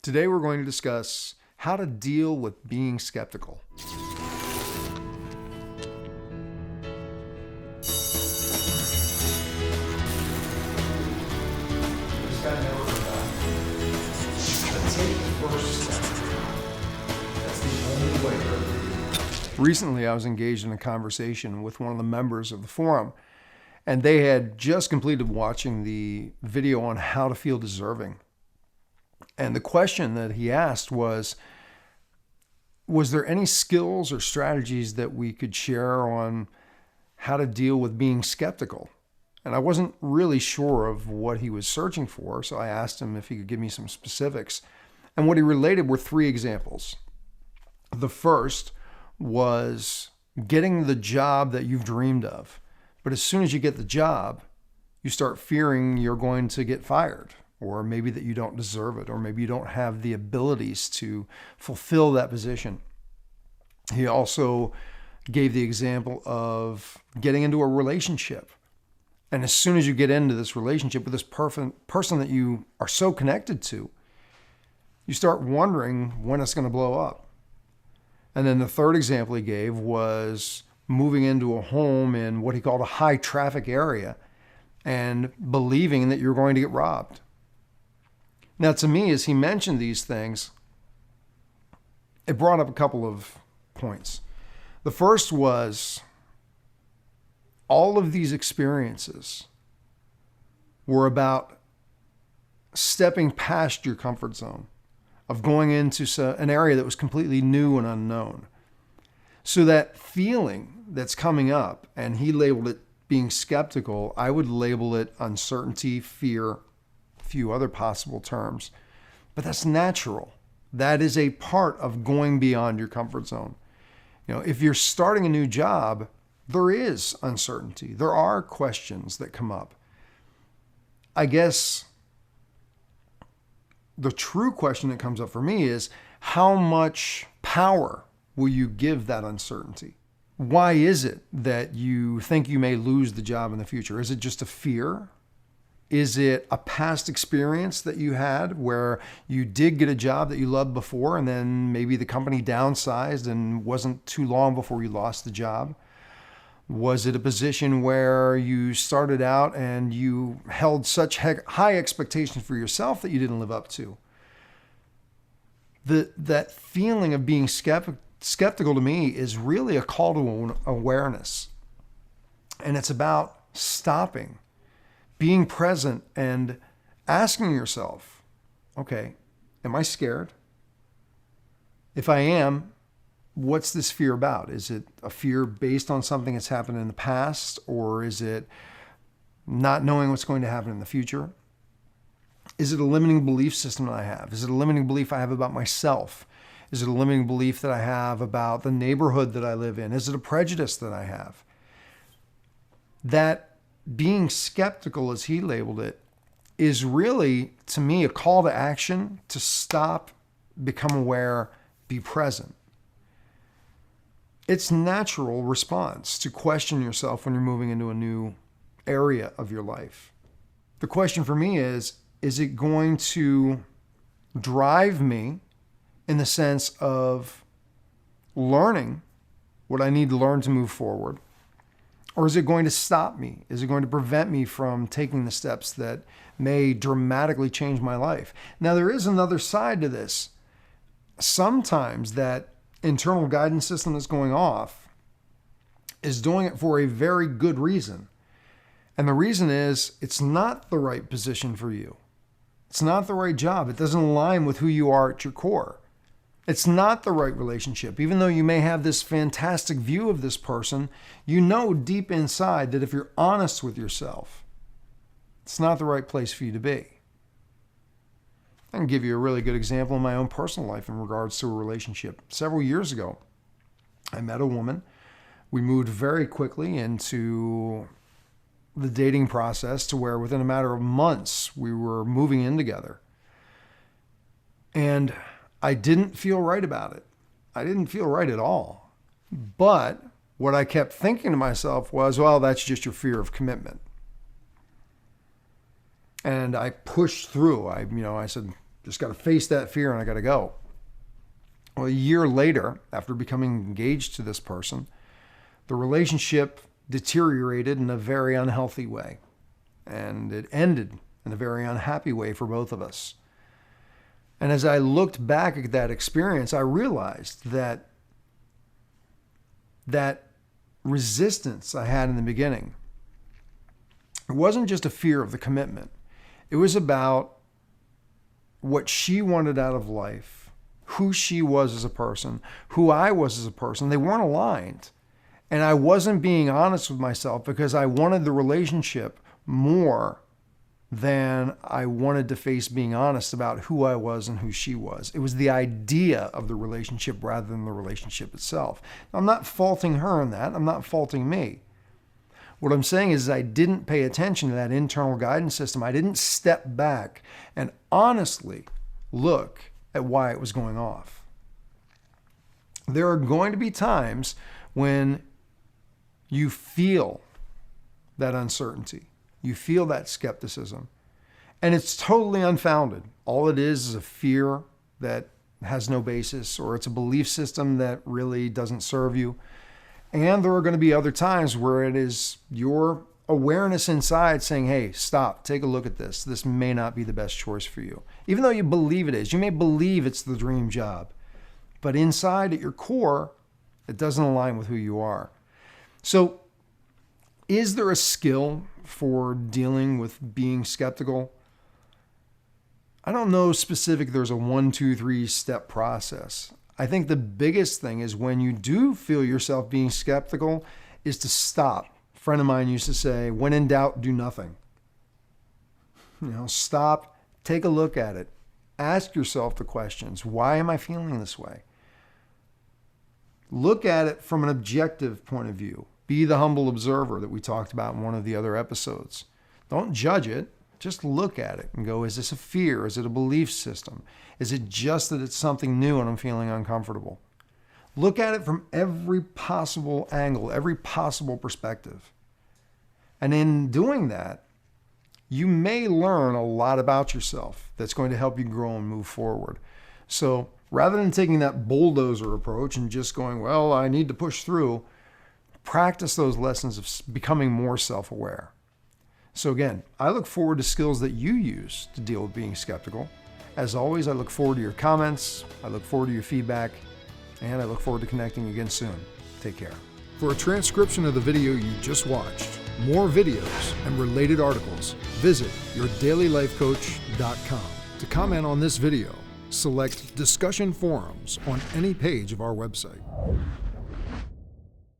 Today we're going to discuss how to deal with being skeptical. Recently, I was engaged in a conversation with one of the members of the forum, and they had just completed watching the video on how to feel deserving. And the question that he asked was there any skills or strategies that we could share on how to deal with being skeptical? And I wasn't really sure of what he was searching for, so I asked him if he could give me some specifics. And what he related were three examples. The first was getting the job that you've dreamed of. But as soon as you get the job, you start fearing you're going to get fired, or maybe that you don't deserve it, or maybe you don't have the abilities to fulfill that position. He also gave the example of getting into a relationship. And as soon as you get into this relationship with this person that you are so connected to, you start wondering when it's going to blow up. And then the third example he gave was moving into a home in what he called a high traffic area and believing that you're going to get robbed. Now, to me, as he mentioned these things, it brought up a couple of points. The first was all of these experiences were about stepping past your comfort zone, of going into an area that was completely new and unknown. So that feeling that's coming up, and he labeled it being skeptical, I would label it uncertainty, fear, a few other possible terms. But that's natural. That is a part of going beyond your comfort zone. You know, if you're starting a new job, there is uncertainty. There are questions that come up. I guess the true question that comes up for me is, how much power will you give that uncertainty? Why is it that you think you may lose the job in the future? Is it just a fear? Is it a past experience that you had where you did get a job that you loved before and then maybe the company downsized and wasn't too long before you lost the job? Was it a position where you started out and you held such high expectations for yourself that you didn't live up to? That feeling of being skeptical to me is really a call to awareness. And it's about stopping, being present, and asking yourself, okay, am I scared? If I am, what's this fear about? Is it a fear based on something that's happened in the past, or is it not knowing what's going to happen in the future? Is it a limiting belief system that I have? Is it a limiting belief I have about myself? Is it a limiting belief that I have about the neighborhood that I live in? Is it a prejudice that I have? That being skeptical, as he labeled it, is really, to me, a call to action to stop, become aware, be present. It's natural response to question yourself when you're moving into a new area of your life. The question for me is it going to drive me in the sense of learning what I need to learn to move forward? Or is it going to stop me? Is it going to prevent me from taking the steps that may dramatically change my life? Now, there is another side to this. Sometimes that internal guidance system that's going off is doing it for a very good reason. And the reason is it's not the right position for you. It's not the right job. It doesn't align with who you are at your core. It's not the right relationship. Even though you may have this fantastic view of this person, you know deep inside that if you're honest with yourself, it's not the right place for you to be. I can give you a really good example in my own personal life in regards to a relationship. Several years ago, I met a woman. We moved very quickly into the dating process to where within a matter of months, we were moving in together. And I didn't feel right about it. I didn't feel right at all. But what I kept thinking to myself was, well, that's just your fear of commitment. And I pushed through. I said, Just got to face that fear and I got to go. Well, a year later, after becoming engaged to this person, the relationship deteriorated in a very unhealthy way. And it ended in a very unhappy way for both of us. And as I looked back at that experience, I realized that resistance I had in the beginning, it wasn't just a fear of the commitment. It was about what she wanted out of life, who she was as a person, who I was as a person. They weren't aligned. And I wasn't being honest with myself because I wanted the relationship more than I wanted to face being honest about who I was and who she was. It was the idea of the relationship rather than the relationship itself. I'm not faulting her in that. I'm not faulting me. What I'm saying is I didn't pay attention to that internal guidance system. I didn't step back and honestly look at why it was going off. There are going to be times when you feel that uncertainty. You feel that skepticism. And it's totally unfounded. All it is a fear that has no basis, or it's a belief system that really doesn't serve you. And there are going to be other times where it is your awareness inside saying, hey, stop, take a look at this. This may not be the best choice for you. Even though you believe it is, you may believe it's the dream job, but inside at your core, it doesn't align with who you are. So is there a skill for dealing with being skeptical? I don't know specific there's a 1, 2, 3 step process. I think the biggest thing is when you do feel yourself being skeptical is to stop. A friend of mine used to say, when in doubt, do nothing. Stop, take a look at it. Ask yourself the questions. Why am I feeling this way? Look at it from an objective point of view. Be the humble observer that we talked about in one of the other episodes. Don't judge it. Just look at it and go, is this a fear? Is it a belief system? Is it just that it's something new and I'm feeling uncomfortable? Look at it from every possible angle, every possible perspective. And in doing that, you may learn a lot about yourself that's going to help you grow and move forward. So rather than taking that bulldozer approach and just going, well, I need to push through, practice those lessons of becoming more self-aware. So again, I look forward to skills that you use to deal with being skeptical. As always, I look forward to your comments, I look forward to your feedback, and I look forward to connecting again soon. Take care. For a transcription of the video you just watched, more videos, and related articles, visit yourdailylifecoach.com. To comment on this video, select Discussion Forums on any page of our website.